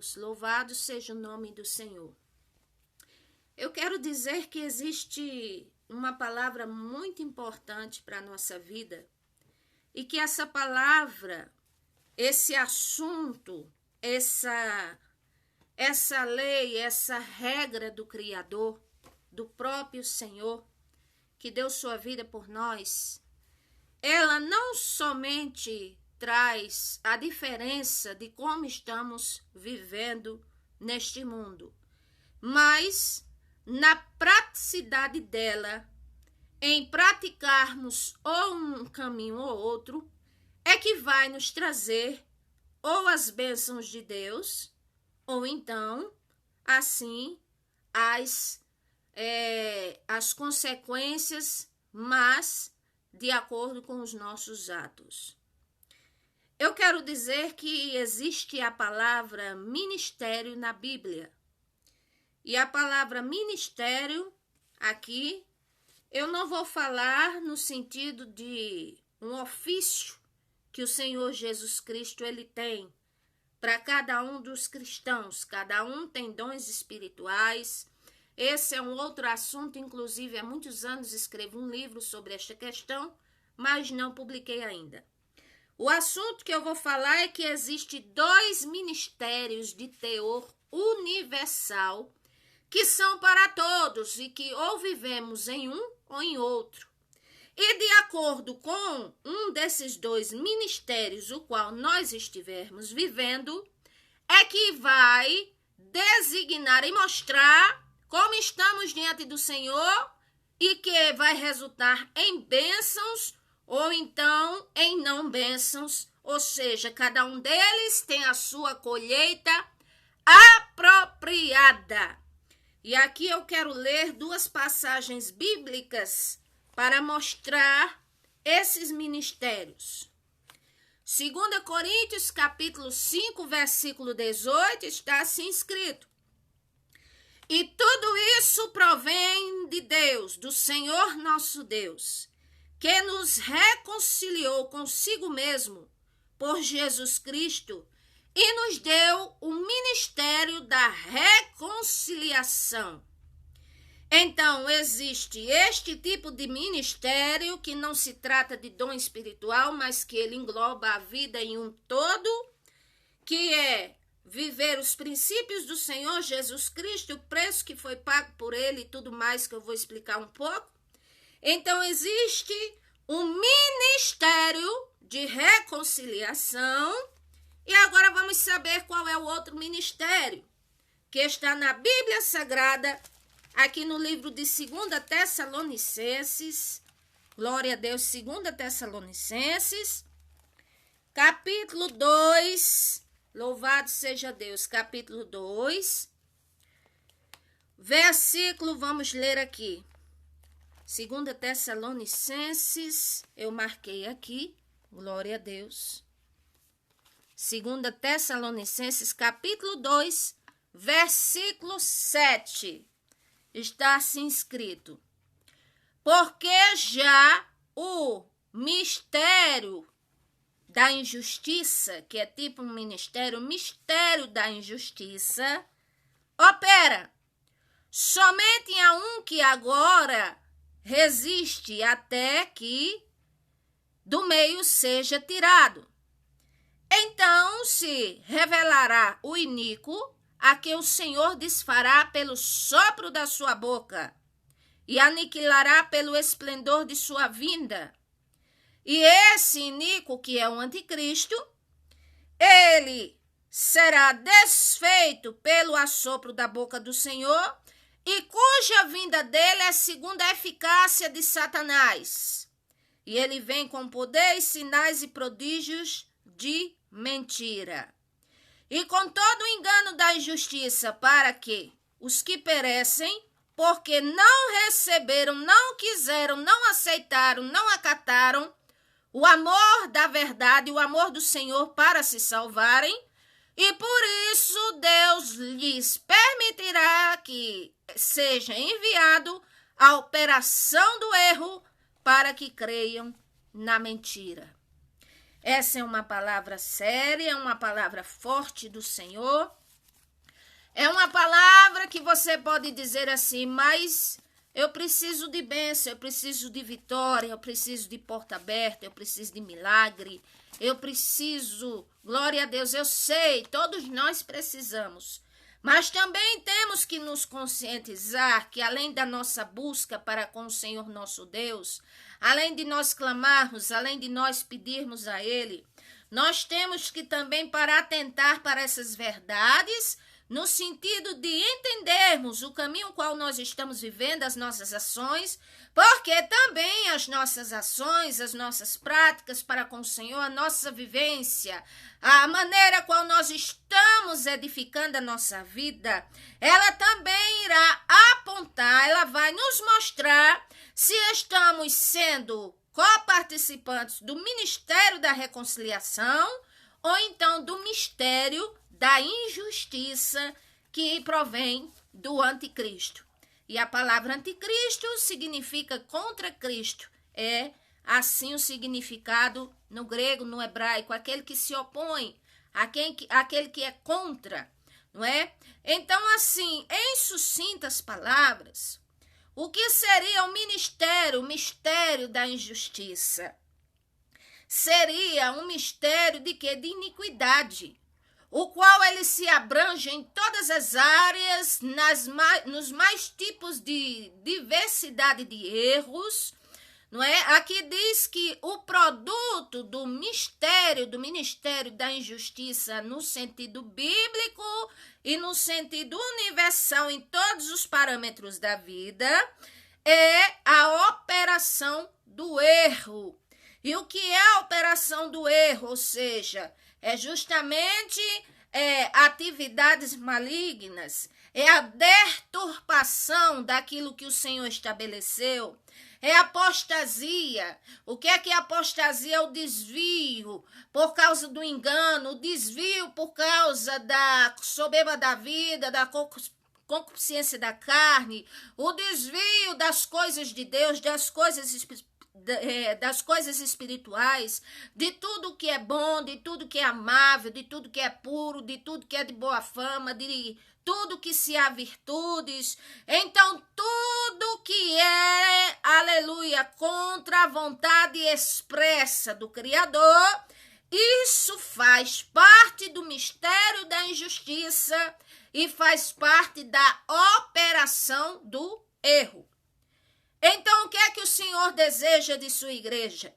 Deus, louvado seja o nome do Senhor. Eu quero dizer que existe uma palavra muito importante para a nossa vida e que essa palavra, esse assunto, essa lei, essa regra do Criador, do próprio Senhor, que deu sua vida por nós, ela não somente traz a diferença de como estamos vivendo neste mundo, mas na praticidade dela, em praticarmos ou um caminho ou outro, é que vai nos trazer ou as bênçãos de Deus, ou então, assim, as consequências, mas de acordo com os nossos atos. Eu quero dizer que existe a palavra ministério na Bíblia. E a palavra ministério, aqui, eu não vou falar no sentido de um ofício que o Senhor Jesus Cristo ele tem para cada um dos cristãos. Cada um tem dons espirituais. Esse é um outro assunto, inclusive há muitos anos escrevo um livro sobre esta questão, mas não publiquei ainda. O assunto que eu vou falar é que existe 2 ministérios de teor universal que são para todos e que ou vivemos em um ou em outro. E de acordo com um desses 2 ministérios, o qual nós estivermos vivendo, é que vai designar e mostrar como estamos diante do Senhor e que vai resultar em bênçãos ou então em não bênçãos, ou seja, cada um deles tem a sua colheita apropriada. E aqui eu quero ler 2 passagens bíblicas para mostrar esses ministérios. 2 Coríntios, capítulo 5, versículo 18, está assim escrito: E tudo isso provém de Deus, do Senhor nosso Deus, que nos reconciliou consigo mesmo por Jesus Cristo e nos deu o ministério da reconciliação. Então, existe este tipo de ministério que não se trata de dom espiritual, mas que ele engloba a vida em um todo, que é viver os princípios do Senhor Jesus Cristo, o preço que foi pago por ele e tudo mais que eu vou explicar um pouco. Então, existe um ministério de reconciliação. E agora vamos saber qual é o outro ministério, que está na Bíblia Sagrada, aqui no livro de 2 Tessalonicenses. Glória a Deus, 2 Tessalonicenses, capítulo 2, louvado seja Deus, capítulo 2, versículo, vamos ler aqui. 2 Tessalonicenses, eu marquei aqui, glória a Deus. 2 Tessalonicenses, capítulo 2, versículo 7, está assim escrito: Porque já o mistério da injustiça, que é tipo um ministério, o mistério da injustiça, opera somente a um que agora resiste até que do meio seja tirado. Então se revelará o iníquo, a que o Senhor desfará pelo sopro da sua boca, e aniquilará pelo esplendor de sua vinda. E esse iníquo, que é o anticristo, ele será desfeito pelo assopro da boca do Senhor, e cuja vinda dele é segundo a eficácia de Satanás. E ele vem com poder, sinais e prodígios de mentira, e com todo o engano da injustiça, para que os que perecem, porque não receberam, não quiseram, não aceitaram, não acataram o amor da verdade, o amor do Senhor para se salvarem, e por isso Deus lhes permitirá que seja enviado a operação do erro para que creiam na mentira. Essa é uma palavra séria, uma palavra forte do Senhor, É uma palavra que você pode dizer assim, mas eu preciso de bênção, eu preciso de vitória, eu preciso de porta aberta, eu preciso de milagre, eu preciso, glória a Deus, eu sei, todos nós precisamos. Mas também temos que nos conscientizar que além da nossa busca para com o Senhor nosso Deus, além de nós clamarmos, além de nós pedirmos a Ele, nós temos que também para atentar para essas verdades, no sentido de entendermos o caminho qual nós estamos vivendo, as nossas ações, porque também as nossas ações, as nossas práticas para com o Senhor, a nossa vivência, a maneira qual nós estamos edificando a nossa vida, ela também irá apontar, ela vai nos mostrar se estamos sendo coparticipantes do ministério da reconciliação ou então do mistério da injustiça que provém do anticristo. E a palavra anticristo significa contra Cristo. É assim o significado no grego, no hebraico, aquele que se opõe, aquele que é contra, não é? Então, assim, em sucintas palavras, o que seria o mistério da injustiça? Seria um mistério de quê? De iniquidade, o qual ele se abrange em todas as áreas, nos mais tipos de diversidade de erros, não é? Aqui diz que o produto do ministério da injustiça no sentido bíblico e no sentido universal em todos os parâmetros da vida é a operação do erro. E o que é a operação do erro? Ou seja, é justamente atividades malignas, é a deturpação daquilo que o Senhor estabeleceu, é apostasia. O que é apostasia? É o desvio por causa do engano, o desvio por causa da soberba da vida, da concupiscência da carne, o desvio das coisas de Deus, das coisas espirituais, de tudo que é bom, de tudo que é amável, de tudo que é puro, de tudo que é de boa fama, de tudo que se há virtudes. Então, tudo que é, aleluia, contra a vontade expressa do Criador, isso faz parte do mistério da injustiça e faz parte da operação do erro. Então, o que é que o Senhor deseja de sua igreja?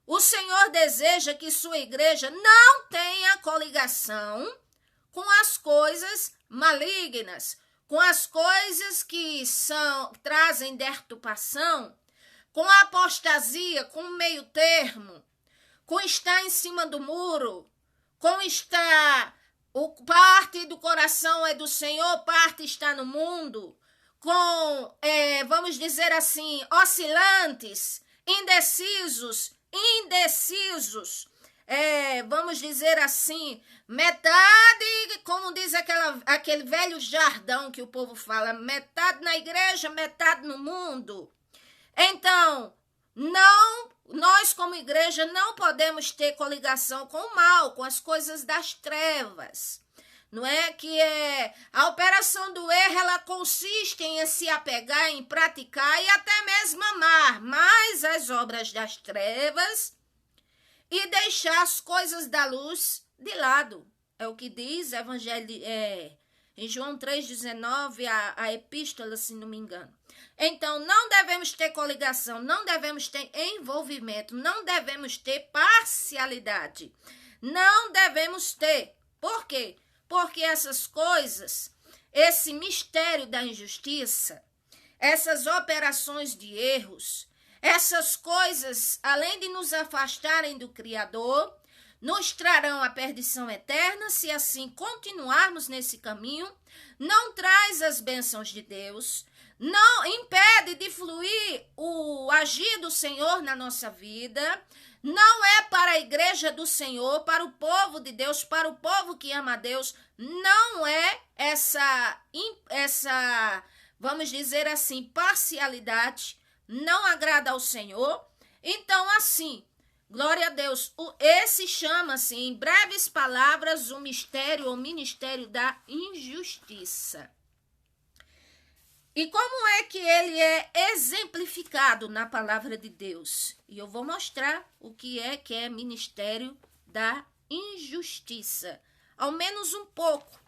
O Senhor deseja que sua igreja não tenha coligação com as coisas malignas, com as coisas que trazem deturpação, com a apostasia, com o meio termo, com estar em cima do muro, com estar, parte do coração é do Senhor, parte está no mundo, com, vamos dizer assim, oscilantes, indecisos, vamos dizer assim, metade, como diz aquele velho jardão que o povo fala, metade na igreja, metade no mundo. Então, nós como igreja não podemos ter coligação com o mal, com as coisas das trevas. Não é que a operação do erro, ela consiste em se apegar, em praticar e até mesmo amar mais as obras das trevas e deixar as coisas da luz de lado. É o que diz em João 3,19, a epístola, se não me engano. Então, não devemos ter coligação, não devemos ter envolvimento, não devemos ter parcialidade. Não devemos ter. Por quê? Porque essas coisas, esse mistério da injustiça, essas operações de erros, essas coisas, além de nos afastarem do Criador, nos trarão a perdição eterna se assim continuarmos nesse caminho, não traz as bênçãos de Deus, não impede de fluir o agir do Senhor na nossa vida, não é para a igreja do Senhor, para o povo de Deus, para o povo que ama a Deus, não é essa, vamos dizer assim, parcialidade, não agrada ao Senhor. Então, assim, Glória a Deus. Esse chama-se, em breves palavras, o mistério ou ministério da injustiça. E como é que ele é exemplificado na palavra de Deus? E eu vou mostrar o que é ministério da injustiça. Ao menos um pouco.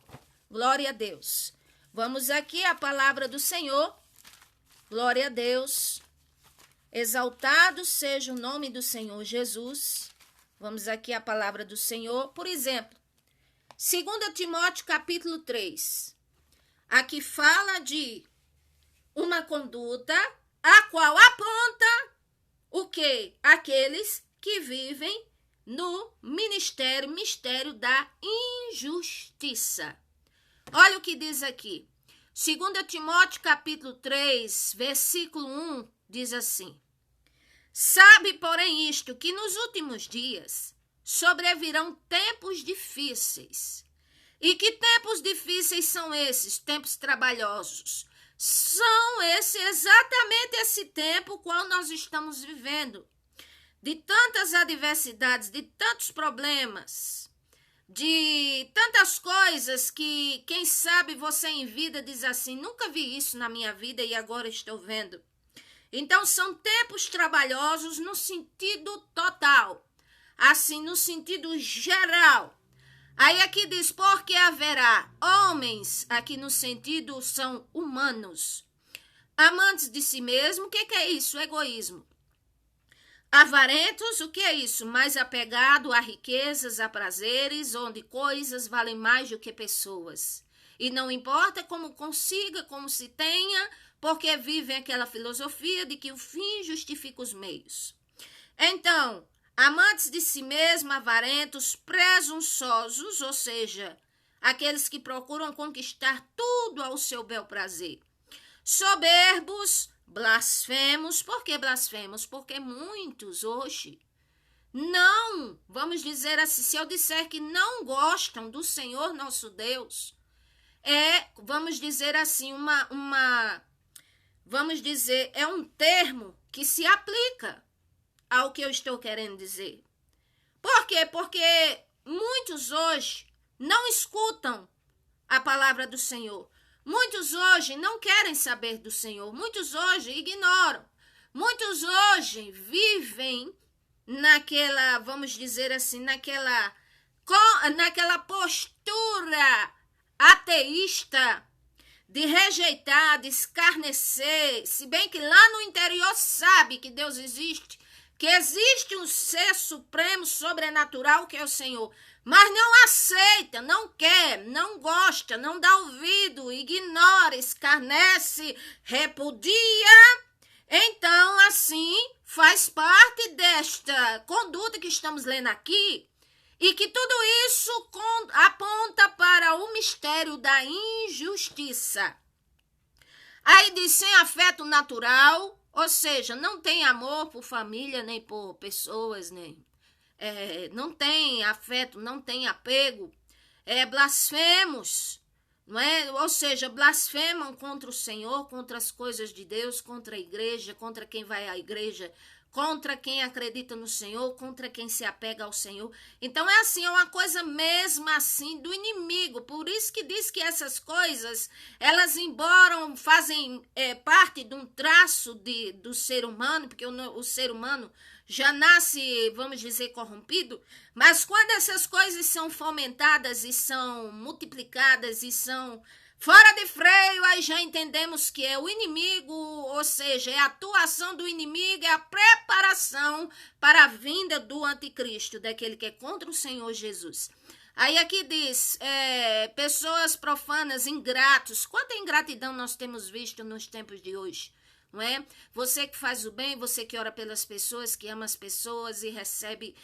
Glória a Deus. Vamos aqui à palavra do Senhor. Glória a Deus. Exaltado seja o nome do Senhor Jesus. Vamos aqui à palavra do Senhor. Por exemplo, 2 Timóteo capítulo 3. Aqui fala de uma conduta a qual aponta o quê? Aqueles que vivem no mistério da injustiça. Olha o que diz aqui. 2 Timóteo capítulo 3, versículo 1, diz assim: Sabe, porém, isto, que nos últimos dias sobrevirão tempos difíceis. E que tempos difíceis são esses? Tempos trabalhosos. São exatamente esse tempo qual nós estamos vivendo. De tantas adversidades, de tantos problemas, de tantas coisas que, quem sabe, você em vida diz assim, nunca vi isso na minha vida e agora estou vendo. Então, são tempos trabalhosos no sentido total, assim, no sentido geral. Aí aqui diz, porque haverá homens, aqui no sentido são humanos, amantes de si mesmo. O que é isso? Egoísmo. Avarentos, o que é isso? Mais apegado a riquezas, a prazeres, onde coisas valem mais do que pessoas. E não importa como consiga, como se tenha, porque vivem aquela filosofia de que o fim justifica os meios. Então, amantes de si mesmo, avarentos, presunçosos, ou seja, aqueles que procuram conquistar tudo ao seu bel prazer. Soberbos, blasfemos. Por que blasfemos? Porque muitos hoje não, vamos dizer assim, se eu disser que não gostam do Senhor nosso Deus, vamos dizer assim, vamos dizer, é um termo que se aplica ao que eu estou querendo dizer. Por quê? Porque muitos hoje não escutam a palavra do Senhor. Muitos hoje não querem saber do Senhor. Muitos hoje ignoram. Muitos hoje vivem naquela, vamos dizer assim, naquela postura ateísta de rejeitar, de escarnecer, se bem que lá no interior sabe que Deus existe, que existe um ser supremo, sobrenatural, que é o Senhor, mas não aceita, não quer, não gosta, não dá ouvido, ignora, escarnece, repudia. Então, assim, faz parte desta conduta que estamos lendo aqui, e que tudo isso aponta para o mistério da injustiça. Aí diz, sem afeto natural, ou seja, não tem amor por família, nem por pessoas, nem não tem afeto, não tem apego, blasfemos, não é? Ou seja, blasfemam contra o Senhor, contra as coisas de Deus, contra a igreja, contra quem vai à igreja, contra quem acredita no Senhor, contra quem se apega ao Senhor. Então é assim, é uma coisa mesmo assim do inimigo. Por isso que diz que essas coisas, elas embora fazem parte de um traço do ser humano, porque o ser humano já nasce, vamos dizer, corrompido, mas quando essas coisas são fomentadas e são multiplicadas e são fora de freio, aí já entendemos que é o inimigo, ou seja, é a atuação do inimigo, é a preparação para a vinda do anticristo, daquele que é contra o Senhor Jesus. Aí aqui diz, pessoas profanas, ingratos. Quanta ingratidão nós temos visto nos tempos de hoje, não é? Você que faz o bem, você que ora pelas pessoas, que ama as pessoas e recebe,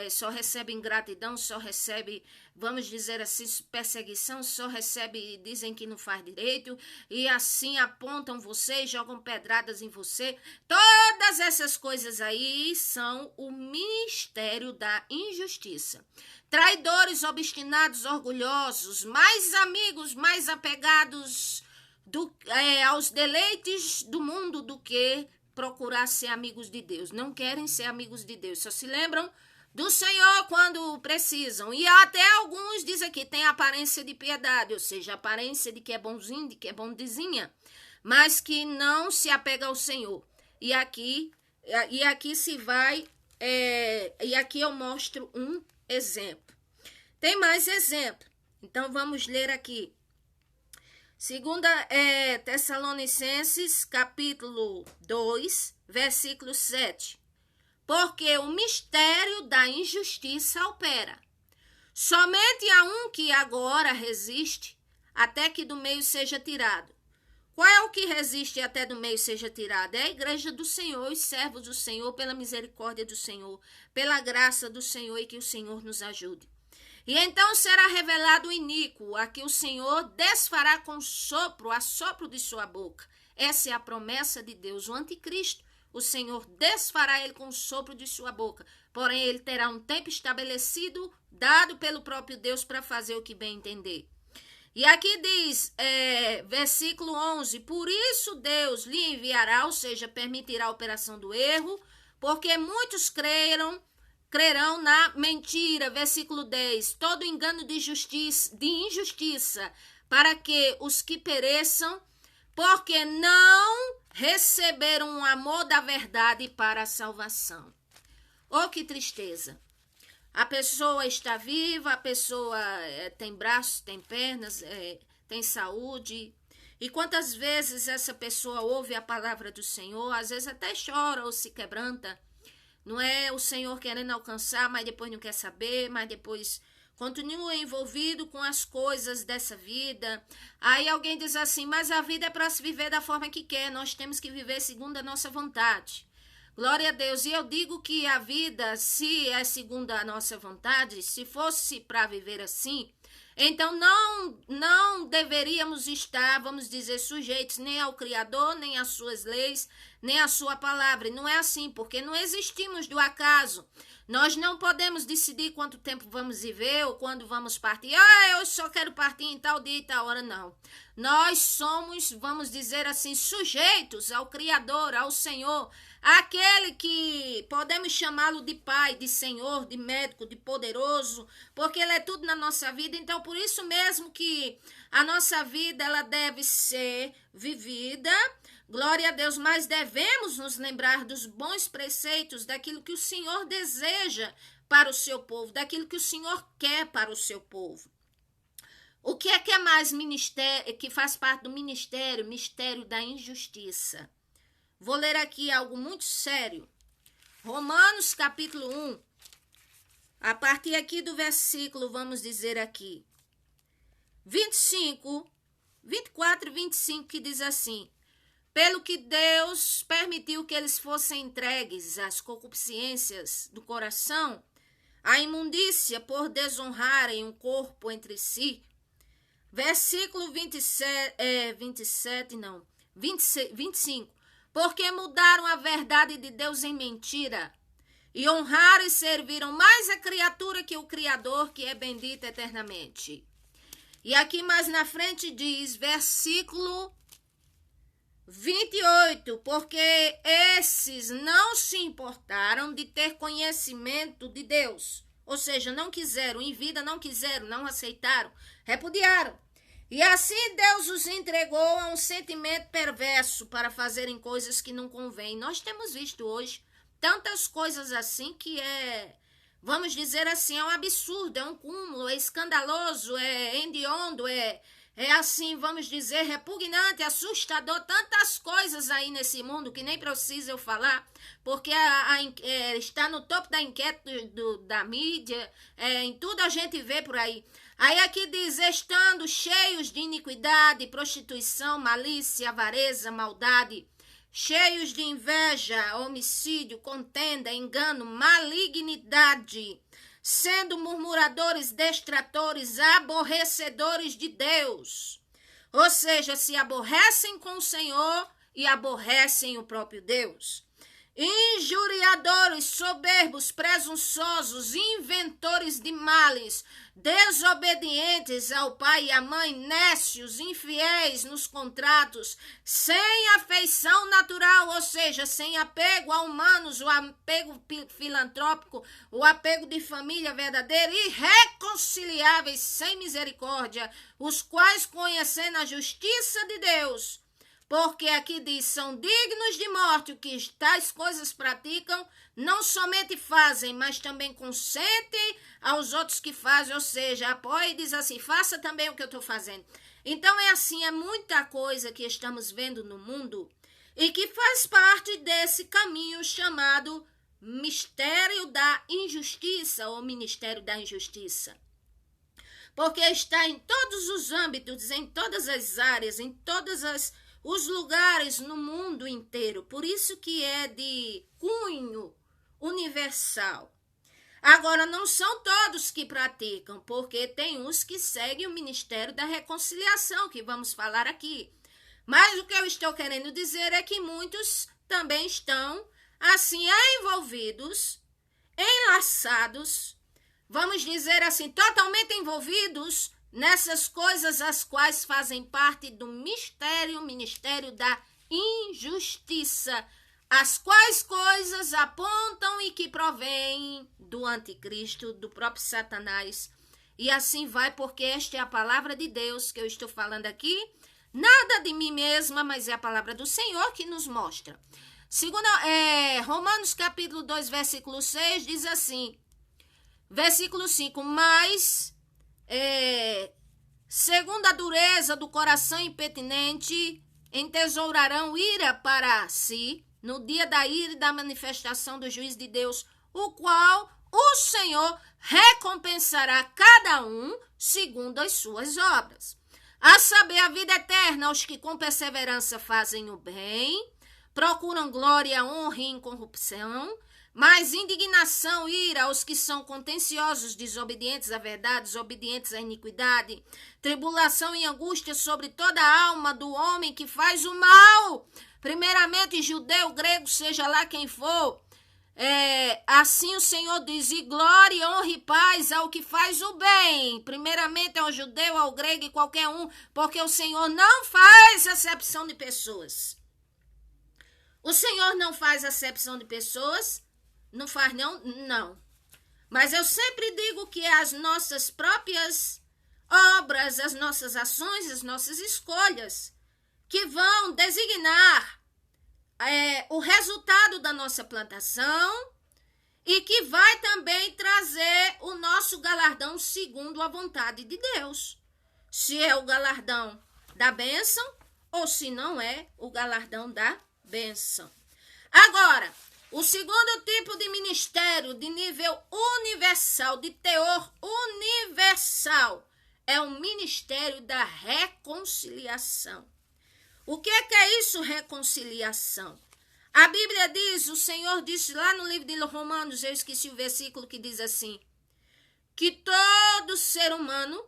só recebe ingratidão, só recebe, vamos dizer assim, perseguição, só recebe, dizem que não faz direito, e assim apontam você, jogam pedradas em você. Todas essas coisas aí são o mistério da injustiça. Traidores, obstinados, orgulhosos, mais amigos, mais apegados aos deleites do mundo do que procurar ser amigos de Deus, não querem ser amigos de Deus, só se lembram do Senhor quando precisam. E até alguns dizem que tem aparência de piedade, ou seja, aparência de que é bonzinho, de que é bondizinha, mas que não se apega ao Senhor. E aqui se vai, e aqui eu mostro um exemplo. Tem mais exemplo. Então, vamos ler aqui. Segunda Tessalonicenses, capítulo 2, versículo 7. Porque o mistério da injustiça opera. Somente há um que agora resiste, até que do meio seja tirado. Qual é o que resiste até do meio seja tirado? É a igreja do Senhor, os servos do Senhor, pela misericórdia do Senhor, pela graça do Senhor, e que o Senhor nos ajude. E então será revelado o iníquo, a que o Senhor desfará com assopro de sua boca. Essa é a promessa de Deus. O anticristo, o Senhor desfará ele com o sopro de sua boca. Porém, ele terá um tempo estabelecido, dado pelo próprio Deus, para fazer o que bem entender. E aqui diz, versículo 11, por isso Deus lhe enviará, ou seja, permitirá a operação do erro, porque muitos crerão na mentira. Versículo 10, todo engano de injustiça, para que os que pereçam, porque não receberam o amor da verdade para a salvação. Oh, que tristeza! A pessoa está viva, a pessoa tem braços, tem pernas, tem saúde. E quantas vezes essa pessoa ouve a palavra do Senhor, às vezes até chora ou se quebranta. Não é o Senhor querendo alcançar, mas depois não quer saber, mas depois continua envolvido com as coisas dessa vida. Aí alguém diz assim, mas a vida é para se viver da forma que quer, nós temos que viver segundo a nossa vontade. Glória a Deus. E eu digo que a vida, se é segundo a nossa vontade, se fosse para viver assim, então não deveríamos estar, vamos dizer, sujeitos nem ao Criador, nem às suas leis, nem à sua palavra. E não é assim, porque não existimos do acaso. Nós não podemos decidir quanto tempo vamos viver ou quando vamos partir. Eu só quero partir em tal dia e tal hora, não. Nós somos, vamos dizer assim, sujeitos ao Criador, ao Senhor, aquele que podemos chamá-lo de Pai, de Senhor, de médico, de poderoso, porque Ele é tudo na nossa vida. Então, por isso mesmo que a nossa vida ela deve ser vivida, glória a Deus, mas devemos nos lembrar dos bons preceitos, daquilo que o Senhor deseja para o seu povo, daquilo que o Senhor quer para o seu povo. O que é mais ministério, que faz parte do mistério da injustiça? Vou ler aqui algo muito sério. Romanos capítulo 1, a partir aqui do versículo, vamos dizer aqui, 24 e 25, que diz assim, pelo que Deus permitiu que eles fossem entregues às concupiscências do coração, à imundícia por desonrarem o corpo entre si. Versículo 25. Porque mudaram a verdade de Deus em mentira, e honraram e serviram mais a criatura que o Criador, que é bendito eternamente. E aqui mais na frente diz, versículo 28, porque esses não se importaram de ter conhecimento de Deus, ou seja, não quiseram, em vida não quiseram, não aceitaram, repudiaram. E assim Deus os entregou a um sentimento perverso para fazerem coisas que não convêm. Nós temos visto hoje tantas coisas assim que vamos dizer assim, é um absurdo, é um cúmulo, é escandaloso, é hediondo, é assim, vamos dizer, repugnante, assustador, tantas coisas aí nesse mundo que nem precisa eu falar, porque está no topo da enquete da mídia, em tudo a gente vê por aí. Aí aqui diz, estando cheios de iniquidade, prostituição, malícia, avareza, maldade, cheios de inveja, homicídio, contenda, engano, malignidade, sendo murmuradores, destratores, aborrecedores de Deus. Ou seja, se aborrecem com o Senhor e aborrecem o próprio Deus. injuriadores, soberbos, presunçosos, inventores de males, desobedientes ao pai e à mãe, nécios, infiéis nos contratos, sem afeição natural, ou seja, sem apego a humanos, o apego filantrópico, o apego de família verdadeiro, irreconciliáveis, sem misericórdia, os quais, conhecendo a justiça de Deus, porque aqui diz, são dignos de morte, o que tais coisas praticam, não somente fazem, mas também consentem aos outros que fazem, ou seja, apoia e diz assim, faça também o que eu estou fazendo. Então é assim, é muita coisa que estamos vendo no mundo e que faz parte desse caminho chamado mistério da injustiça ou ministério da injustiça. Porque está em todos os âmbitos, em todas as áreas, em todas os lugares no mundo inteiro. Por isso que é de cunho universal. Agora, não são todos que praticam, porque tem uns que seguem o ministério da reconciliação, que vamos falar aqui. Mas o que eu estou querendo dizer é que muitos também estão, assim, envolvidos, enlaçados, vamos dizer assim, totalmente envolvidos nessas coisas as quais fazem parte do ministério da injustiça, as quais coisas apontam e que provêm do anticristo, do próprio Satanás. E assim vai, porque esta é a palavra de Deus que eu estou falando aqui, nada de mim mesma, mas é a palavra do Senhor que nos mostra. Romanos capítulo 2, versículo 6, diz assim, versículo 5, mas... segundo a dureza do coração impertinente, entesourarão ira para si, no dia da ira e da manifestação do juízo de Deus, o qual o Senhor recompensará cada um segundo as suas obras. A saber, a vida eterna aos que com perseverança fazem o bem, procuram glória, honra e incorrupção, mas indignação, ira aos que são contenciosos, desobedientes à verdade, desobedientes à iniquidade, tribulação e angústia sobre toda a alma do homem que faz o mal, primeiramente judeu, grego, seja lá quem for. Assim o Senhor diz, e glória, honra e paz ao que faz o bem, primeiramente ao judeu, ao grego e qualquer um, porque o Senhor não faz acepção de pessoas. O Senhor não faz acepção de pessoas. Não faz não. Mas eu sempre digo que as nossas próprias obras, as nossas ações, as nossas escolhas, que vão designar o resultado da nossa plantação e que vai também trazer o nosso galardão segundo a vontade de Deus. Se é o galardão da bênção ou se não é o galardão da bênção. Agora, o segundo tipo de ministério de nível universal, de teor universal, é o ministério da reconciliação. O que é isso, reconciliação? A Bíblia diz, o Senhor disse lá no livro de Romanos, eu esqueci o versículo que diz assim, que todo ser humano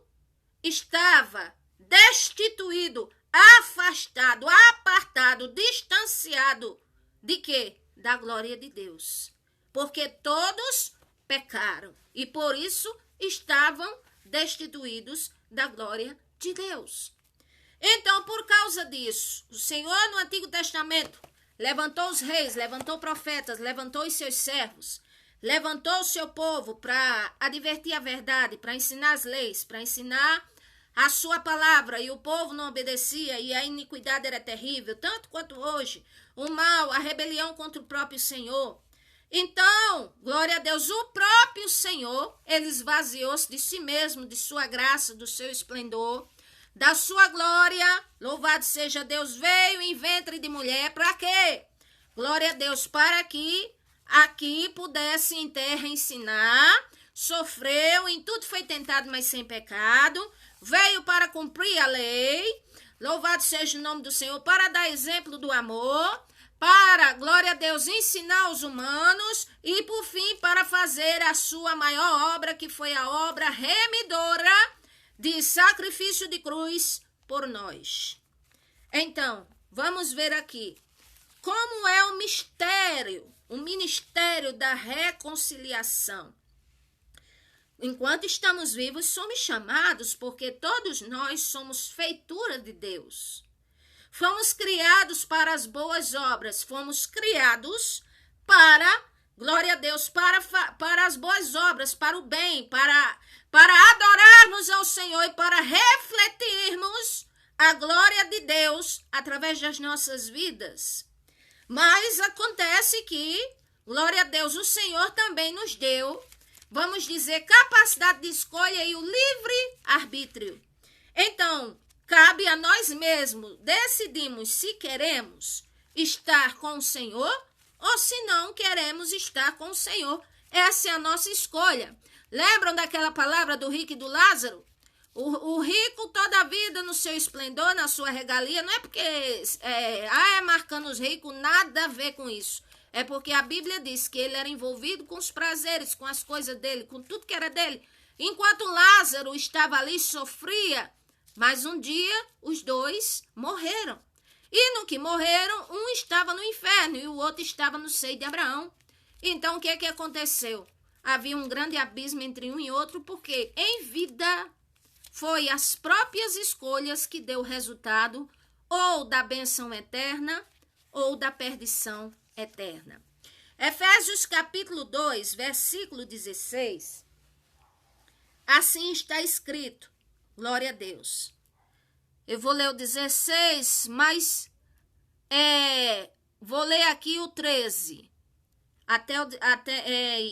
estava destituído, afastado, apartado, distanciado de quê? Da glória de Deus, porque todos pecaram e por isso estavam destituídos da glória de Deus. Então, por causa disso, o Senhor no Antigo Testamento levantou os reis, levantou profetas, levantou os seus servos, levantou o seu povo para advertir a verdade, para ensinar as leis, para ensinar a sua palavra, e o povo não obedecia, e a iniquidade era terrível, tanto quanto hoje, o mal, a rebelião contra o próprio Senhor. Então, glória a Deus, o próprio Senhor, ele esvaziou-se de si mesmo, de sua graça, do seu esplendor, da sua glória, louvado seja Deus, veio em ventre de mulher, para quê? Glória a Deus, para que aqui pudesse em terra ensinar, sofreu, em tudo foi tentado, mas sem pecado, veio para cumprir a lei, louvado seja o nome do Senhor, para dar exemplo do amor, para, glória a Deus, ensinar os humanos e, por fim, para fazer a sua maior obra, que foi a obra remidora de sacrifício de cruz por nós. Então, vamos ver aqui como é o mistério o ministério da reconciliação. Enquanto estamos vivos, somos chamados, porque todos nós somos feitura de Deus. Fomos criados para as boas obras, fomos criados para, glória a Deus, para as boas obras, para o bem, para adorarmos ao Senhor e para refletirmos a glória de Deus através das nossas vidas. Mas acontece que, glória a Deus, o Senhor também nos deu, vamos dizer, capacidade de escolha e o livre arbítrio. Então, cabe a nós mesmos decidirmos se queremos estar com o Senhor ou se não queremos estar com o Senhor. Essa é a nossa escolha. Lembram daquela palavra do rico e do Lázaro? O rico toda a vida no seu esplendor, na sua regalia, não é porque é marcando os ricos, nada a ver com isso. É porque a Bíblia diz que ele era envolvido com os prazeres, com as coisas dele, com tudo que era dele. Enquanto Lázaro estava ali, sofria. Mas um dia os dois morreram. E no que morreram, um estava no inferno e o outro estava no seio de Abraão. Então o que aconteceu? Havia um grande abismo entre um e outro, porque em vida foi as próprias escolhas que deu o resultado ou da bênção eterna ou da perdição eterna. Efésios capítulo 2, versículo 16. Assim está escrito. Glória a Deus. Eu vou ler o 16, mas vou ler aqui o 13.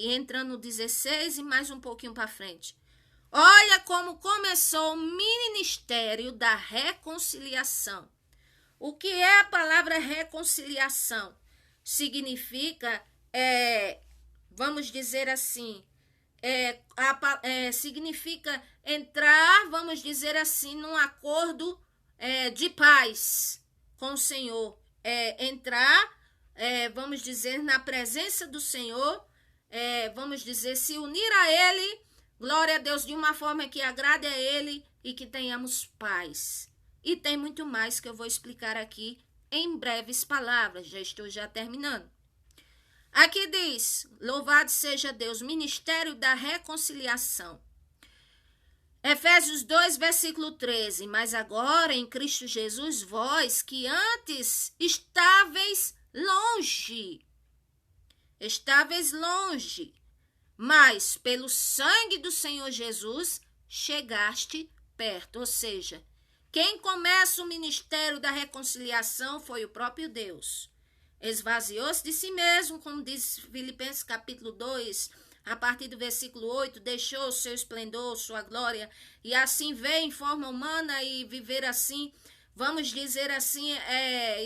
Entrando no 16 e mais um pouquinho para frente. Olha como começou o ministério da reconciliação. O que é a palavra reconciliação? Significa, vamos dizer assim, significa entrar, vamos dizer assim, num acordo de paz com o Senhor. Entrar, vamos dizer, na presença do Senhor, vamos dizer, se unir a Ele, glória a Deus, de uma forma que agrade a Ele e que tenhamos paz. E tem muito mais que eu vou explicar aqui em breves palavras, já estou terminando. Aqui diz, louvado seja Deus, ministério da reconciliação. Efésios 2, versículo 13, mas agora em Cristo Jesus, vós que antes estáveis longe, mas pelo sangue do Senhor Jesus chegaste perto. Ou seja, quem começa o ministério da reconciliação foi o próprio Deus. Esvaziou-se de si mesmo, como diz Filipenses capítulo 2, a partir do versículo 8, deixou o seu esplendor, sua glória, e assim veio em forma humana e viver assim, vamos dizer assim,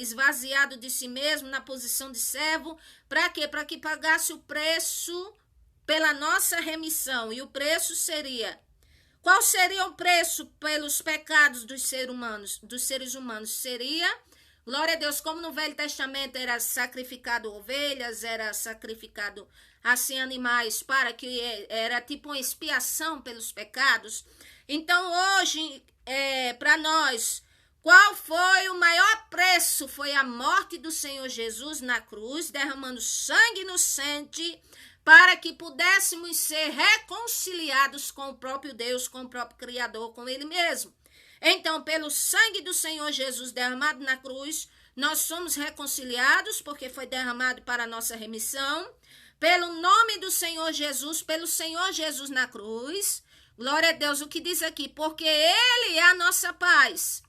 esvaziado de si mesmo, na posição de servo. Para quê? Para que pagasse o preço pela nossa remissão. E o preço seria... Qual seria o preço pelos pecados dos seres humanos? Seria, glória a Deus, como no Velho Testamento era sacrificado ovelhas, era sacrificado assim animais, para que era tipo uma expiação pelos pecados. Então hoje, para nós, qual foi o maior preço? Foi a morte do Senhor Jesus na cruz, derramando sangue inocente, para que pudéssemos ser reconciliados com o próprio Deus, com o próprio Criador, com Ele mesmo. Então, pelo sangue do Senhor Jesus derramado na cruz, nós somos reconciliados, porque foi derramado para a nossa remissão. Pelo nome do Senhor Jesus, pelo Senhor Jesus na cruz, glória a Deus, o que diz aqui? Porque Ele é a nossa paz,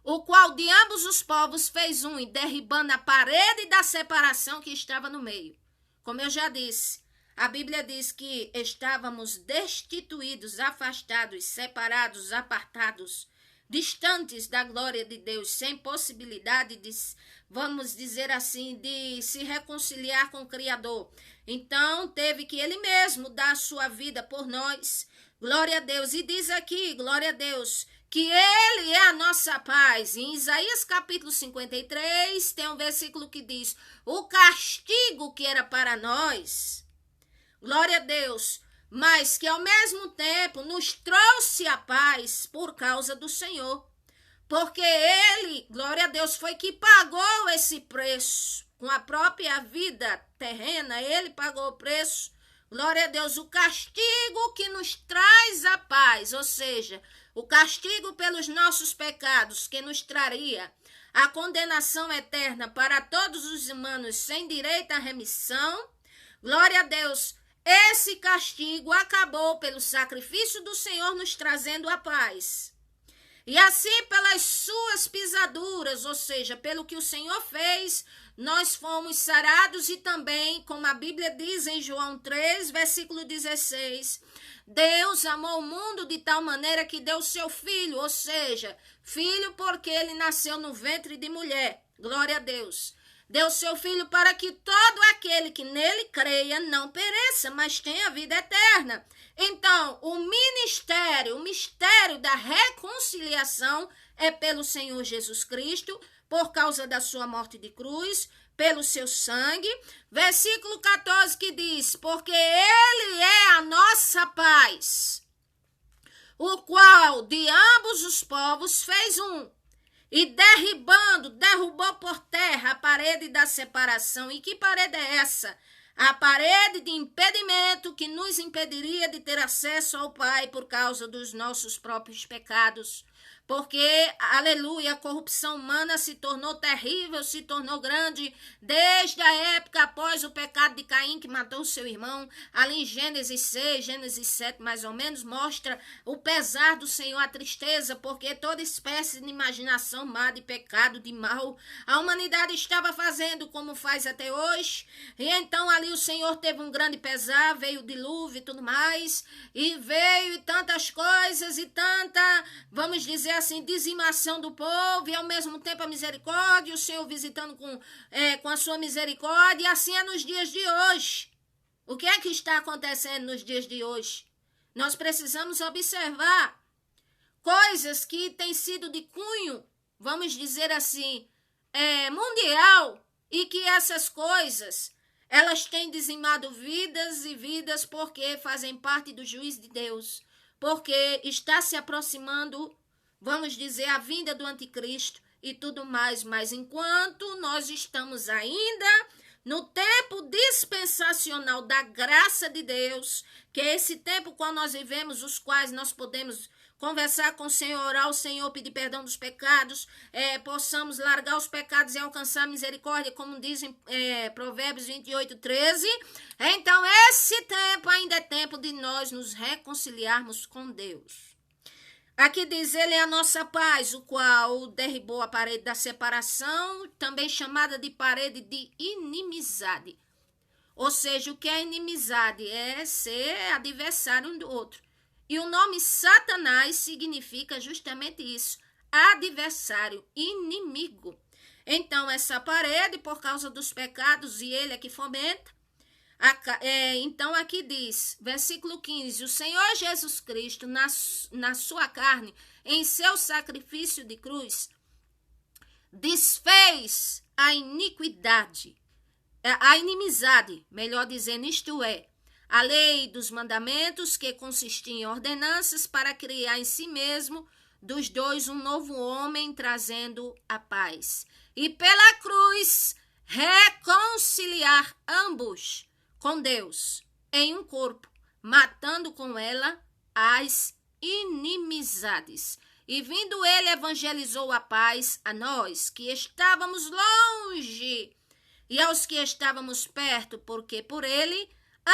o qual de ambos os povos fez um, e derribando a parede da separação que estava no meio. Como eu já disse, a Bíblia diz que estávamos destituídos, afastados, separados, apartados, distantes da glória de Deus, sem possibilidade de, vamos dizer assim, de se reconciliar com o Criador. Então, teve que Ele mesmo dar a sua vida por nós. Glória a Deus. E diz aqui, glória a Deus, que Ele é a nossa paz. Em Isaías capítulo 53, tem um versículo que diz, o castigo que era para nós, glória a Deus, mas que ao mesmo tempo nos trouxe a paz por causa do Senhor. Porque Ele, glória a Deus, foi que pagou esse preço. com a própria vida terrena, ele pagou o preço. Glória a Deus, o castigo que nos traz a paz, ou seja, o castigo pelos nossos pecados que nos traria a condenação eterna para todos os humanos sem direito à remissão. Glória a Deus, esse castigo acabou pelo sacrifício do Senhor nos trazendo a paz. E assim, pelas suas pisaduras, ou seja, pelo que o Senhor fez, nós fomos sarados. E também, como a Bíblia diz em João 3, versículo 16, Deus amou o mundo de tal maneira que deu seu filho, ou seja, filho porque ele nasceu no ventre de mulher. Glória a Deus. Deu seu filho para que todo aquele que nele creia não pereça, mas tenha vida eterna. Então, o mistério da reconciliação é pelo Senhor Jesus Cristo, por causa da sua morte de cruz, pelo seu sangue. Versículo 14 que diz, porque ele é a nossa paz, o qual de ambos os povos fez um, e derrubou por terra a parede da separação. E que parede é essa? A parede de impedimento que nos impediria de ter acesso ao Pai por causa dos nossos próprios pecados. Porque, aleluia, a corrupção humana se tornou terrível, se tornou grande, desde a época após o pecado de Caim, que matou seu irmão. Ali em Gênesis 6, Gênesis 7, mais ou menos, mostra o pesar do Senhor, a tristeza, porque toda espécie de imaginação má, de pecado, de mal, a humanidade estava fazendo como faz até hoje. E então ali o Senhor teve um grande pesar, veio o dilúvio e tudo mais, e veio tantas coisas e tanta, vamos dizer assim, dizimação do povo, e ao mesmo tempo a misericórdia, o Senhor visitando com a sua misericórdia. E assim é nos dias de hoje. O que é que está acontecendo nos dias de hoje? Nós precisamos observar coisas que têm sido de cunho, vamos dizer assim, mundial, e que essas coisas, elas têm dizimado vidas e vidas, porque fazem parte do juízo de Deus, porque está se aproximando, vamos dizer, a vinda do anticristo e tudo mais. Mas enquanto nós estamos ainda no tempo dispensacional da graça de Deus, que é esse tempo qual nós vivemos, os quais nós podemos conversar com o Senhor, orar ao Senhor, pedir perdão dos pecados, possamos largar os pecados e alcançar a misericórdia, como dizem Provérbios 28, 13. Então, esse tempo ainda é tempo de nós nos reconciliarmos com Deus. Aqui diz, ele é a nossa paz, o qual derribou a parede da separação, também chamada de parede de inimizade. Ou seja, o que é inimizade? É ser adversário um do outro. E o nome Satanás significa justamente isso, adversário, inimigo. Então, essa parede, por causa dos pecados, e ele é que fomenta. Então aqui diz, versículo 15, o Senhor Jesus Cristo na sua carne, em seu sacrifício de cruz, desfez a iniquidade, a inimizade, melhor dizendo, isto é, a lei dos mandamentos, que consistia em ordenanças para criar em si mesmo dos dois um novo homem, trazendo a paz, e pela cruz reconciliar ambos com Deus em um corpo, matando com ela as inimizades. E vindo ele, evangelizou a paz a nós que estávamos longe e aos que estávamos perto, porque por ele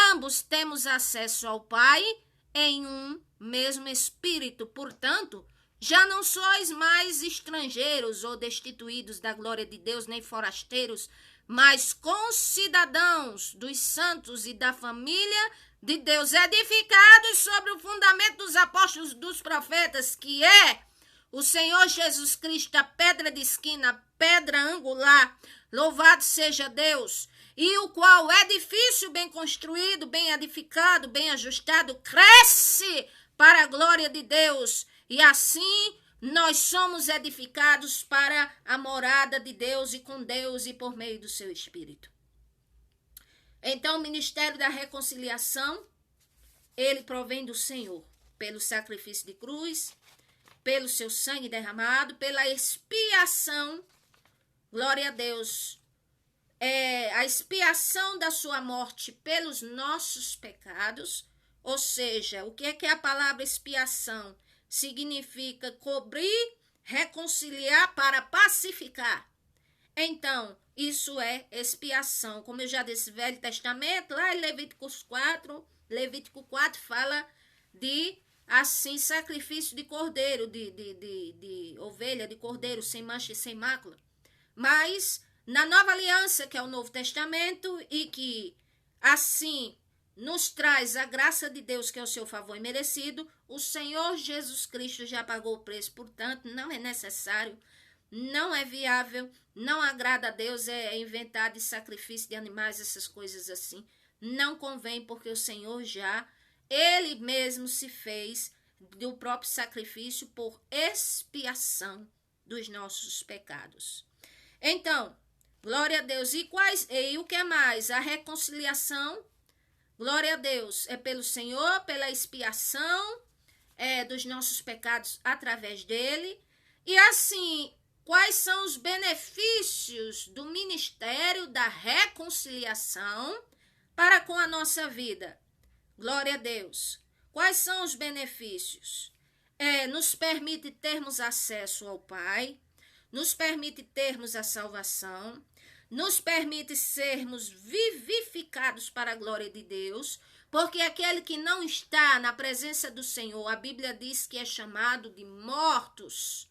ambos temos acesso ao Pai em um mesmo Espírito. Portanto, já não sois mais estrangeiros ou destituídos da glória de Deus, nem forasteiros, mas concidadãos dos santos e da família de Deus, edificados sobre o fundamento dos apóstolos, dos profetas, que é o Senhor Jesus Cristo, a pedra de esquina, a pedra angular. Louvado seja Deus! E o qual edifício bem construído, bem edificado, bem ajustado, cresce para a glória de Deus. E assim nós somos edificados para a morada de Deus e com Deus e por meio do seu Espírito. Então, o ministério da reconciliação, ele provém do Senhor, pelo sacrifício de cruz, pelo seu sangue derramado, pela expiação, glória a Deus, a expiação da sua morte pelos nossos pecados. Ou seja, o que é a palavra expiação? Significa cobrir, reconciliar para pacificar. Então, isso é expiação. Como eu já disse, Velho Testamento, lá em Levítico 4 fala de, assim, sacrifício de cordeiro, de ovelha, de cordeiro, sem mancha e sem mácula. Mas, na Nova Aliança, que é o Novo Testamento, e que, assim, nos traz a graça de Deus, que é o seu favor imerecido, o Senhor Jesus Cristo já pagou o preço, portanto, não é necessário, não é viável, não agrada a Deus, é inventar de sacrifício de animais, essas coisas assim. Não convém, porque o Senhor já, Ele mesmo se fez do próprio sacrifício por expiação dos nossos pecados. Então, glória a Deus. E o que mais? A reconciliação, glória a Deus, é pelo Senhor, pela expiação dos nossos pecados através dele. E assim, quais são os benefícios do ministério da reconciliação para com a nossa vida? Glória a Deus. Quais são os benefícios? Nos permite termos acesso ao Pai, nos permite termos a salvação, nos permite sermos vivificados para a glória de Deus, porque aquele que não está na presença do Senhor, a Bíblia diz que é chamado de mortos,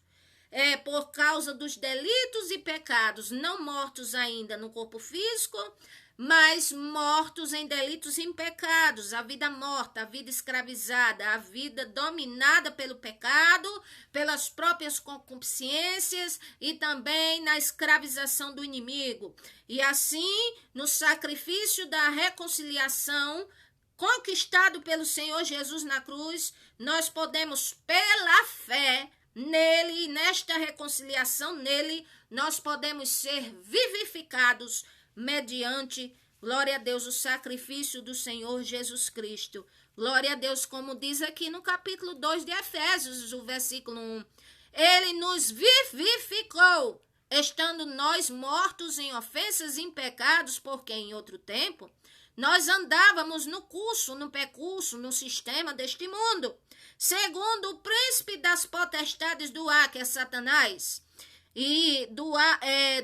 por causa dos delitos e pecados, não mortos ainda no corpo físico, mas mortos em delitos e em pecados, a vida morta, a vida escravizada, a vida dominada pelo pecado, pelas próprias concupiscências e também na escravização do inimigo. E assim, no sacrifício da reconciliação conquistado pelo Senhor Jesus na cruz, nós podemos, pela fé nele, nesta reconciliação nele, nós podemos ser vivificados mediante, glória a Deus, o sacrifício do Senhor Jesus Cristo. Glória a Deus, como diz aqui no capítulo 2 de Efésios, o versículo 1. Ele nos vivificou, estando nós mortos em ofensas e em pecados, porque em outro tempo nós andávamos no curso, no percurso, no sistema deste mundo, segundo o príncipe das potestades do ar, que é Satanás, e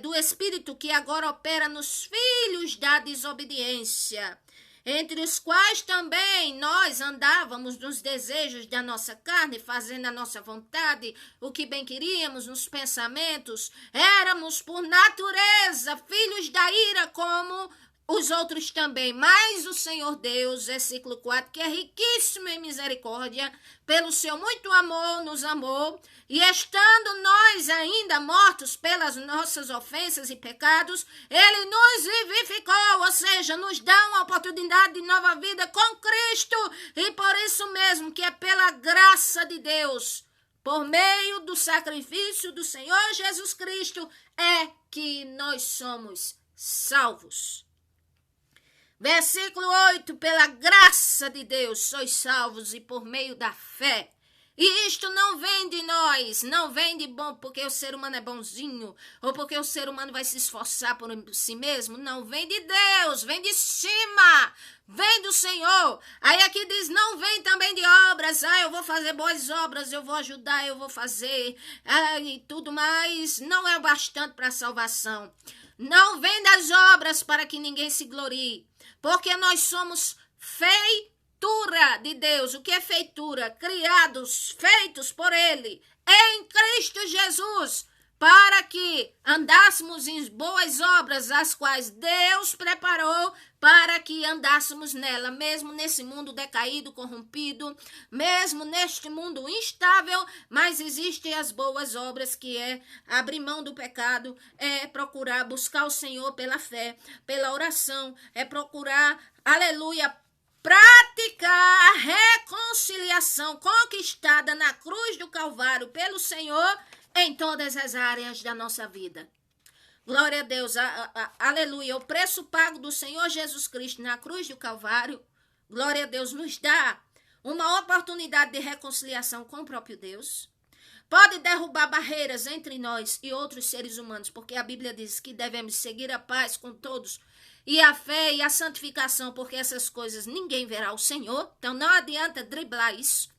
do espírito que agora opera nos filhos da desobediência, entre os quais também nós andávamos nos desejos da nossa carne, fazendo a nossa vontade, o que bem queríamos, nos pensamentos. Éramos, por natureza, filhos da ira, como os outros também, mas o Senhor Deus, versículo 4, que é riquíssimo em misericórdia, pelo seu muito amor nos amou, e estando nós ainda mortos pelas nossas ofensas e pecados, ele nos vivificou, ou seja, nos dá uma oportunidade de nova vida com Cristo, e por isso mesmo que é pela graça de Deus, por meio do sacrifício do Senhor Jesus Cristo, é que nós somos salvos. Versículo 8, pela graça de Deus sois salvos e por meio da fé. E isto não vem de nós, não vem de bom porque o ser humano é bonzinho, ou porque o ser humano vai se esforçar por si mesmo. Não, vem de Deus, vem de cima, vem do Senhor. Aí aqui diz, não vem também de obras. Eu vou fazer boas obras, eu vou ajudar, eu vou fazer e tudo mais. Não é o bastante para a salvação. Não vem das obras para que ninguém se glorie, porque nós somos feitura de Deus. O que é feitura? Criados, feitos por Ele, em Cristo Jesus, para que andássemos em boas obras, as quais Deus preparou para que andássemos nela, mesmo nesse mundo decaído, corrompido, mesmo neste mundo instável, mas existem as boas obras, que é abrir mão do pecado, é procurar buscar o Senhor pela fé, pela oração, é procurar, aleluia, praticar a reconciliação conquistada na cruz do Calvário pelo Senhor em todas as áreas da nossa vida. Glória a Deus, aleluia. O preço pago do Senhor Jesus Cristo na cruz do Calvário, glória a Deus, nos dá uma oportunidade de reconciliação com o próprio Deus, pode derrubar barreiras entre nós e outros seres humanos, porque a Bíblia diz que devemos seguir a paz com todos, e a fé e a santificação, porque essas coisas ninguém verá o Senhor, então não adianta driblar isso.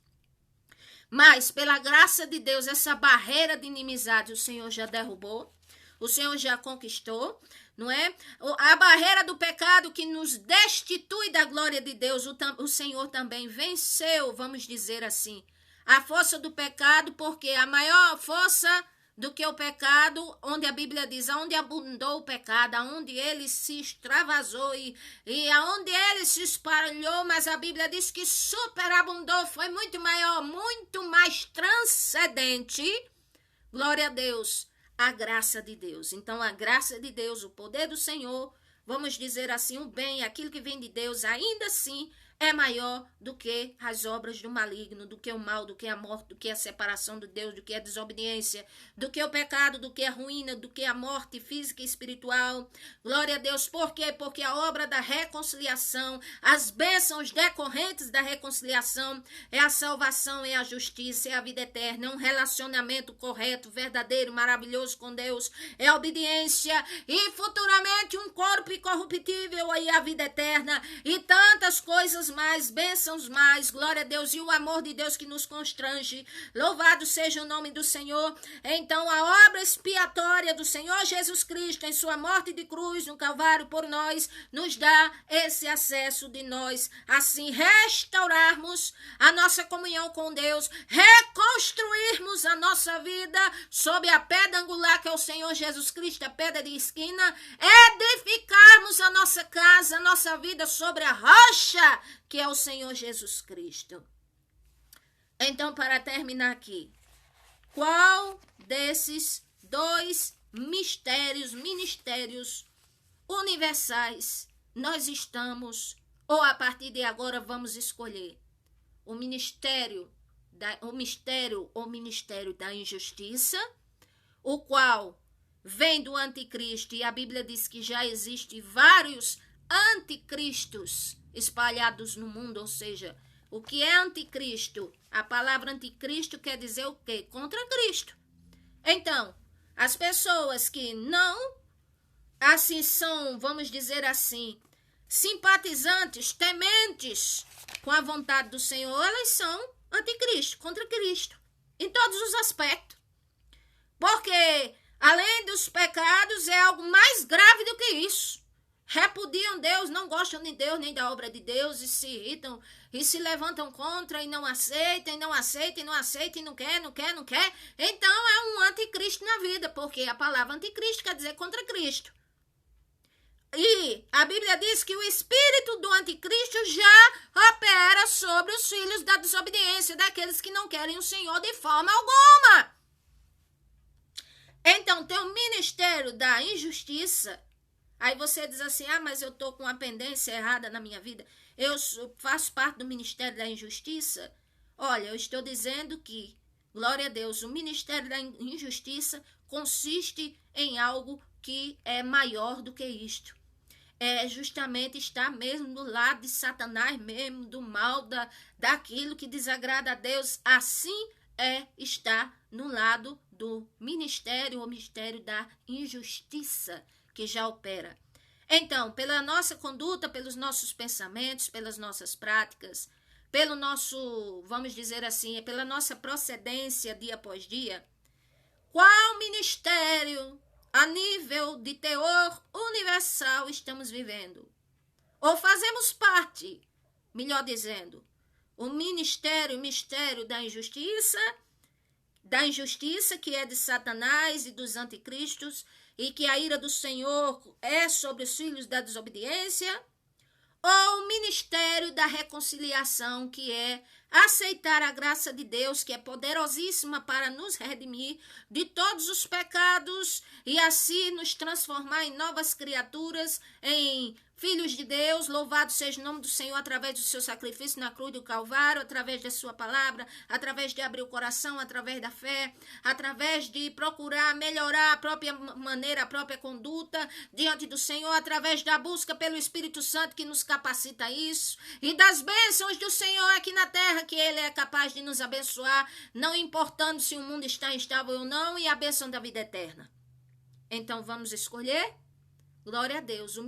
Mas, pela graça de Deus, essa barreira de inimizade o Senhor já derrubou, o Senhor já conquistou, não é? A barreira do pecado que nos destitui da glória de Deus, o Senhor também venceu, vamos dizer assim, a força do pecado, porque a maior força do que o pecado, onde a Bíblia diz, aonde abundou o pecado, aonde ele se extravasou e aonde ele se espalhou, mas a Bíblia diz que superabundou, foi muito maior, muito mais transcendente, glória a Deus, a graça de Deus. Então, a graça de Deus, o poder do Senhor, vamos dizer assim, o bem, aquilo que vem de Deus, ainda assim, é maior do que as obras do maligno, do que o mal, do que a morte, do que a separação de Deus, do que a desobediência, do que o pecado, do que a ruína, do que a morte física e espiritual. Glória a Deus. Por quê? Porque a obra da reconciliação, as bênçãos decorrentes da reconciliação é a salvação, é a justiça, é a vida eterna, é um relacionamento correto, verdadeiro, maravilhoso com Deus, é a obediência e futuramente um corpo incorruptível aí a vida eterna e tantas coisas mais, bênçãos mais, glória a Deus, e o amor de Deus que nos constrange, louvado seja o nome do Senhor. Então a obra expiatória do Senhor Jesus Cristo em sua morte de cruz no Calvário por nós, nos dá esse acesso de nós, assim restaurarmos a nossa comunhão com Deus, reconstruirmos a nossa vida sob a pedra angular que é o Senhor Jesus Cristo, a pedra de esquina, edificarmos a nossa casa, a nossa vida sobre a rocha que é o Senhor Jesus Cristo. Então, para terminar aqui, qual desses dois ministérios universais nós estamos, ou a partir de agora vamos escolher? O ministério da injustiça, o qual vem do anticristo, e a Bíblia diz que já existem vários anticristos espalhados no mundo, ou seja, o que é anticristo? A palavra anticristo quer dizer o quê? Contra Cristo. Então, as pessoas que não, assim são, vamos dizer assim, simpatizantes, tementes com a vontade do Senhor, elas são anticristo, contra Cristo, em todos os aspectos. Porque, além dos pecados, é algo mais grave do que isso. Repudiam Deus, não gostam de Deus nem da obra de Deus e se irritam e se levantam contra e não aceitam, e não quer. Então é um anticristo na vida, porque a palavra anticristo quer dizer contra Cristo. E a Bíblia diz que o espírito do anticristo já opera sobre os filhos da desobediência, daqueles que não querem o Senhor de forma alguma. Então tem o ministério da injustiça. Aí você diz assim, mas eu estou com uma pendência errada na minha vida. Eu faço parte do ministério da injustiça. Olha, eu estou dizendo que, glória a Deus, o ministério da injustiça consiste em algo que é maior do que isto. É justamente estar mesmo do lado de Satanás mesmo, do mal, daquilo que desagrada a Deus. Assim é estar no lado do ministério, o ministério da injustiça, que já opera. Então, pela nossa conduta, pelos nossos pensamentos, pelas nossas práticas, pelo nosso, vamos dizer assim, pela nossa procedência dia após dia, qual ministério a nível de teor universal estamos vivendo? Ou fazemos parte, melhor dizendo, o mistério da injustiça que é de Satanás e dos anticristos, e que a ira do Senhor é sobre os filhos da desobediência, ou o ministério da reconciliação, que é aceitar a graça de Deus, que é poderosíssima para nos redimir de todos os pecados e assim nos transformar em novas criaturas, em Filhos de Deus, louvado seja o nome do Senhor através do seu sacrifício na cruz do Calvário, através da sua palavra, através de abrir o coração, através da fé, através de procurar melhorar a própria maneira, a própria conduta diante do Senhor, através da busca pelo Espírito Santo que nos capacita a isso, e das bênçãos do Senhor aqui na terra, que Ele é capaz de nos abençoar, não importando se o mundo está instável ou não, e a bênção da vida eterna. Então vamos escolher? Glória a Deus, o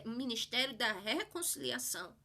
ministério da reconciliação,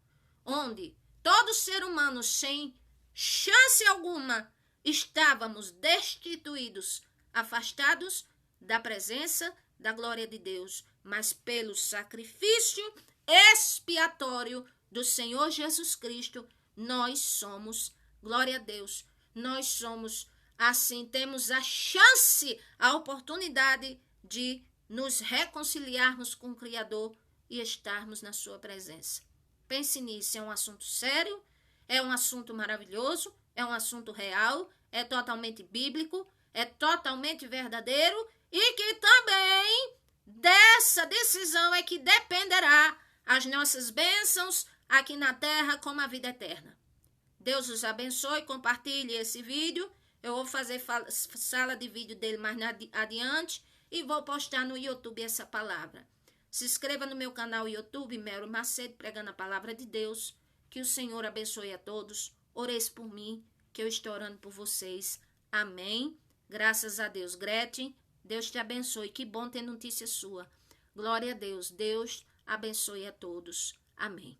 onde todo ser humano, sem chance alguma, estávamos destituídos, afastados da presença da glória de Deus, mas pelo sacrifício expiatório do Senhor Jesus Cristo, nós somos, glória a Deus, nós somos, assim, temos a chance, a oportunidade de nos reconciliarmos com o Criador e estarmos na sua presença. Pense nisso, é um assunto sério, é um assunto maravilhoso, é um assunto real, é totalmente bíblico, é totalmente verdadeiro e que também dessa decisão é que dependerá as nossas bênçãos aqui na terra como a vida eterna. Deus os abençoe, compartilhe esse vídeo, eu vou fazer sala de vídeo dele mais adiante, e vou postar no YouTube essa palavra. Se inscreva no meu canal YouTube, Mero Macedo, pregando a palavra de Deus. Que o Senhor abençoe a todos. Oreis por mim, que eu estou orando por vocês. Amém. Graças a Deus. Gretchen, Deus te abençoe. Que bom ter notícia sua. Glória a Deus. Deus abençoe a todos. Amém.